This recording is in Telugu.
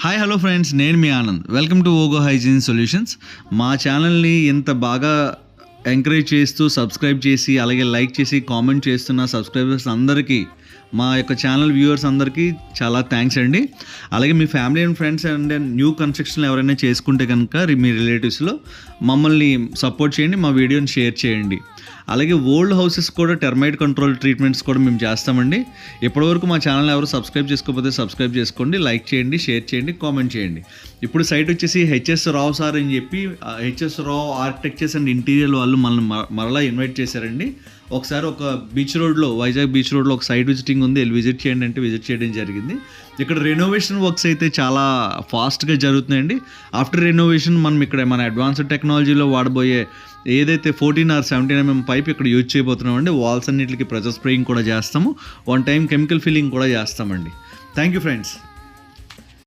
హాయ్ హలో ఫ్రెండ్స్, నేను మీ Anand. Welcome to Ogo Hygiene Solutions. మా ఛానల్ని ఇంత బాగా ఎంకరేజ్ చేస్తూ సబ్స్క్రైబ్ చేసి అలాగే లైక్ చేసి కామెంట్ చేస్తున్న సబ్స్క్రైబర్స్ అందరికీ, మా యొక్క ఛానల్ వ్యూవర్స్ అందరికీ చాలా థ్యాంక్స్ అండి. అలాగే మీ family and friends and new కన్స్ట్రక్షన్లు ఎవరైనా చేసుకుంటే కనుక మీ రిలేటివ్స్లో మమ్మల్ని సపోర్ట్ చేయండి, మా వీడియోని షేర్ చేయండి. అలాగే ఓల్డ్ హౌసెస్ కూడా టెర్మైట్ కంట్రోల్ ట్రీట్మెంట్స్ కూడా మేము చేస్తామండి. ఇప్పటివరకు మా ఛానల్ ఎవరు సబ్స్క్రైబ్ చేసుకోకపోతే సబ్స్క్రైబ్ చేసుకోండి, లైక్ చేయండి, షేర్ చేయండి, కామెంట్ చేయండి. ఇప్పుడు సైట్ వచ్చేసి హెచ్ఎస్ రావు సార్ అని చెప్పి HS Rao architectures and interior వాళ్ళు మరలా ఇన్వైట్ చేశారండి. ఒకసారి ఒక బీచ్ రోడ్లో, వైజాగ్ బీచ్ రోడ్లో ఒక సైట్ విజిటింగ్ ఉంది, వెళ్ళి విజిట్ చేయండి అంటే విజిట్ చేయడం జరిగింది. ఇక్కడ రెనోవేషన్ వర్క్స్ అయితే చాలా ఫాస్ట్గా జరుగుతున్నాయండి. ఆఫ్టర్ రెనోవేషన్ మనం ఇక్కడ మన అడ్వాన్స్డ్ టెక్నాలజీలో వాడబోయే ఏదైతే 14 or 17 mm పైప్ ఇక్కడ యూజ్ చేయబోతున్నామండి. వాల్స్ అన్నిటికి ప్రెజర్ స్ప్రేయింగ్ కూడా చేస్తాము, 1 time కెమికల్ ఫిల్లింగ్ కూడా చేస్తామండి. Thank you friends.